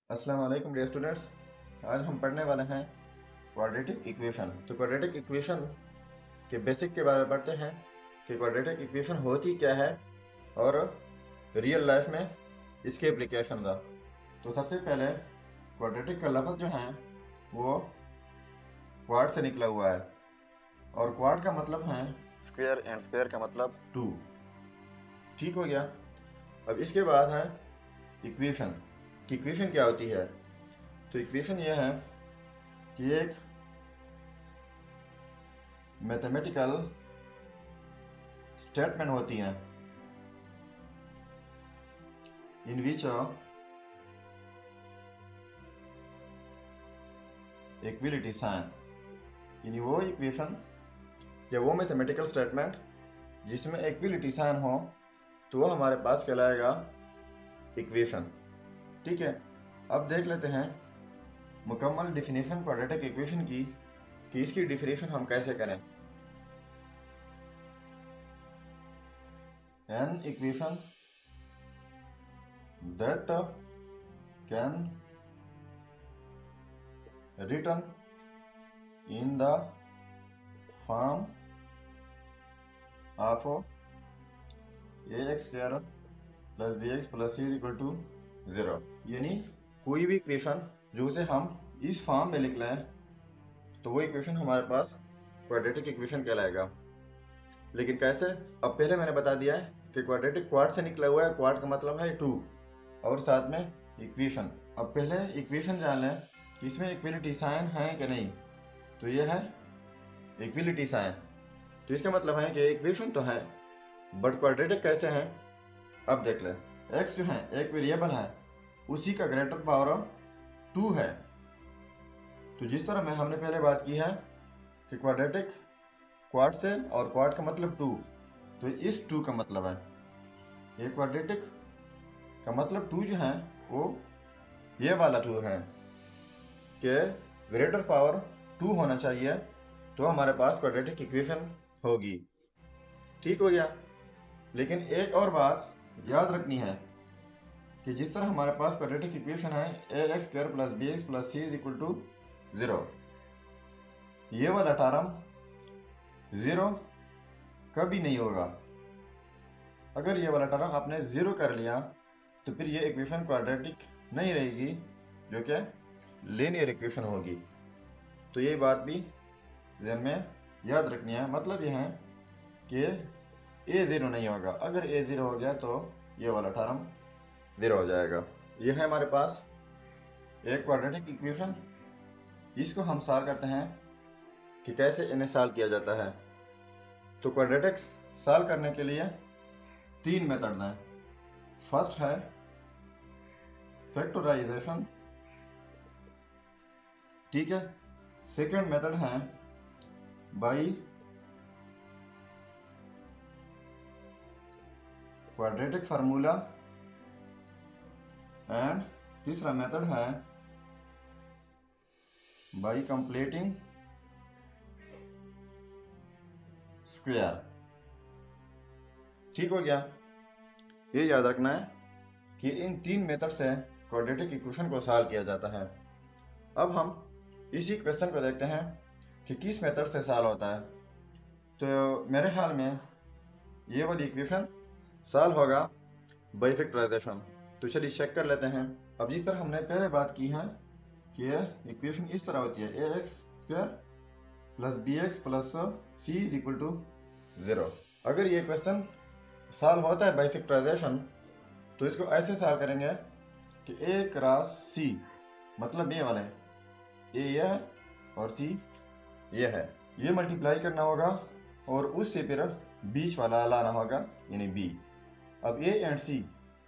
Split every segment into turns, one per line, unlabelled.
अस्सलाम वालेकुम dear students. आज हम पढ़ने वाले हैं क्वाड्रेटिक इक्वेशन। तो क्वाड्रेटिक इक्वेशन के बेसिक के बारे में पढ़ते हैं कि क्वाड्रेटिक इक्वेशन होती क्या है और रियल लाइफ में इसके एप्लीकेशन का। तो सबसे पहले क्वाड्रेटिक का लफ्ज़ जो है वो क्वाड से निकला हुआ है और क्वाड का मतलब है स्क्वायर एंड स्क्वायर का मतलब 2। ठीक हो गया। अब इसके बाद है इक्वेशन कि इक्वेशन क्या होती है। तो इक्वेशन यह है कि एक मैथमेटिकल स्टेटमेंट होती हैं इन विच इक्विलिटी साइन, यानी वो इक्वेशन या वो मैथमेटिकल स्टेटमेंट जिसमें इक्विलिटी साइन हो तो वो हमारे पास कहलाएगा इक्वेशन। ठीक है, अब देख लेते हैं मुकम्मल डिफिनेशन क्वाड्रेटिक इक्वेशन की कि इसकी डिफिनेशन हम कैसे करें। An equation that can written in the form of ax square plus bx plus c is equal to 0, यानी कोई भी इक्वेशन जो उसे हम इस फॉर्म में लिख लें तो वो इक्वेशन हमारे पास क्वाड्रेटिक इक्वेशन कहलाएगा। लेकिन कैसे? अब पहले मैंने बता दिया है कि क्वाड्रेटिक क्वाड से निकला हुआ है, क्वाड का मतलब है 2 और साथ में इक्वेशन। अब पहले इक्वेशन जान लें कि इसमें इक्विलिटी साइन है कि नहीं। तो ये है इक्विलिटी साइन, तो इसका मतलब है कि इक्वेशन तो है बट क्वाड्रेटिक कैसे है। अब देख ले, x जो है एक वेरिएबल है, उसी का ग्रेटर पावर 2 है। तो जिस तरह में हमने पहले बात की है कि क्वाड्रेटिक क्वाड से और क्वाड का मतलब 2, तो इस 2 का मतलब है ये क्वाड्रेटिक का मतलब 2 जो है वो ये वाला 2 है कि ग्रेटर पावर 2 होना चाहिए तो हमारे पास क्वाड्रेटिक इक्वेशन होगी। ठीक हो गया। लेकिन एक और बात याद रखनी है कि जिस तरह हमारे पास क्वाड्रेटिक इक्वेशन है a x square plus b x plus c is equal to 0, ये वाला टर्म 0 कभी नहीं होगा। अगर ये वाला टर्म आपने 0 कर लिया तो फिर ये इक्वेशन क्वाड्रेटिक नहीं रहेगी, जो कि लीनियर इक्वेशन होगी। तो ये बात भी ध्यान में याद रखनी है। मतलब ये है कि ए 0 नहीं होगा, अगर ए 0 हो गया तो ये वाला टर्म 0 हो जाएगा। ये है हमारे पास एक क्वाड्रेटिक इक्वेशन। इसको हम सॉल्व करते हैं कि कैसे इन्हें सॉल्व किया जाता है। तो क्वाड्रेटिक्स सॉल्व करने के लिए 3 मेथड हैं। फर्स्ट है फैक्टराइजेशन, ठीक है। सेकंड मेथड है बाई क्वाड्रेटिक फार्मूला एंड तीसरा मेथड है बाई कंप्लीटिंग स्क्वायर। ठीक हो गया। ये याद रखना है कि इन 3 मेथड से क्वाड्रेटिक इक्वेशन को सॉल्व किया जाता है। अब हम इसी क्वेश्चन को देखते हैं कि किस मेथड से सॉल्व होता है। तो मेरे ख्याल में ये वाली इक्वेशन सॉल्व होगा बाई फैक्टराइजेशन। तो चलिए चेक कर लेते हैं। अब जिस तरह हमने पहले बात की है कि ये इक्वेशन इस तरह होती है a x square plus b x plus c is equal to 0। अगर ये क्वेश्चन सॉल्व होता है बाई फैक्टराइजेशन तो इसको ऐसे सॉल्व करेंगे कि ए क्रॉस सी, मतलब ये वाले ए ये है और सी ये है, ये मल्टीप्लाई करना होगा और उससे फिर बीच वाला लाना होगा यानी बी। अब ए एंड सी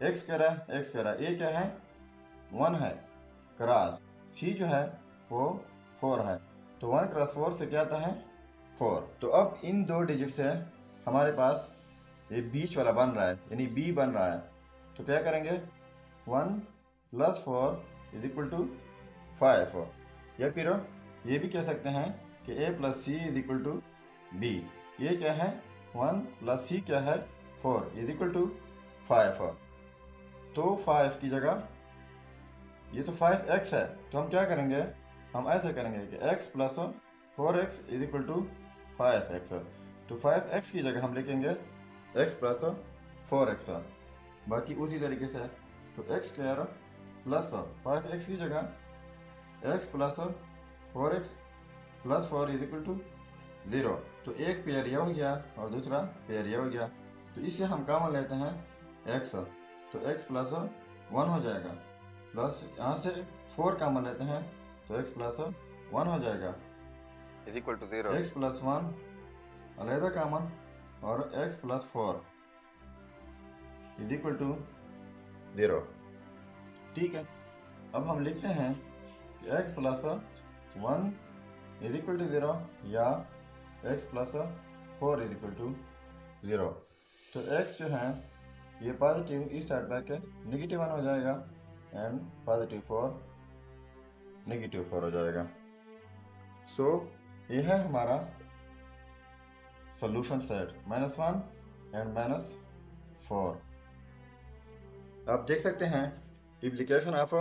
एक्स कह रहा है, एक्स कह रहा है, ए क्या है 1 है, क्रॉस सी जो है वो 4 है, तो 1 क्रॉस 4 से क्या आता है 4। तो अब इन 2 डिजिट से हमारे पास ये बीच वाला बन रहा है यानी बी बन रहा है। तो क्या करेंगे 1 प्लस 4 इज इक्वल टू 5, या फिर ये भी कह सकते हैं कि a plus c is equal to b. ये क्या है 1 प्लस सी क्या है 4 इज इक्वल टू 5। तो 5 की जगह ये तो 5x है, तो हम क्या करेंगे, हम ऐसे करेंगे कि x plus 4x is equal to 5x। तो 5x की जगह हम लिखेंगे x प्लस 4x। बाकी उसी तरीके से, तो x स्क्वायर प्लस 5x की जगह x plus 4x plus 4 is equal to 0। तो एक पेयर यह हो गया और दूसरा पेयर यह हो गया। तो इससे हम कॉमन लेते हैं x, तो x प्लस 1 हो जाएगा, प्लस यहाँ से 4 कॉमन लेते हैं तो x प्लस 1 हो जाएगा
is equal to 0।
x plus 1 अलहदा कॉमन और x plus 4 is equal to 0। ठीक है, अब हम लिखते हैं कि x plus 1 is equal to 0 या x plus 4 is equal to 0। तो x जो है ये पॉजिटिव इस साइड बैक नेगेटिव 1 हो जाएगा एंड पॉजिटिव 4 नेगेटिव 4 हो जाएगा। सो ये है हमारा सॉल्यूशन सेट -1 एंड -4। आप देख सकते हैं एप्लीकेशन ऑफ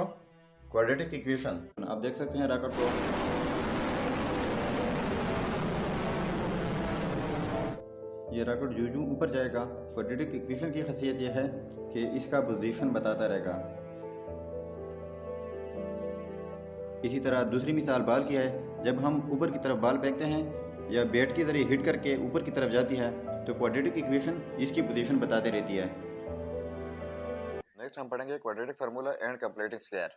क्वाड्रेटिक इक्वेशन। आप देख सकते हैं रैकेट को, ये रैकेट जो ऊपर जाएगा, क्वाड्रेटिक इक्वेशन की खासियत यह है कि इसका पोजीशन बताता रहेगा। इसी तरह दूसरी मिसाल बाल की है, जब हम ऊपर की तरफ बाल फेंकते हैं या बैट के ज़रिए हिट करके ऊपर की तरफ जाती है तो क्वाड्रेटिक इक्वेशन इसकी पोजीशन बताते रहती है।
नेक्स्ट हम पढ़ेंगे quadratic formula and completing square.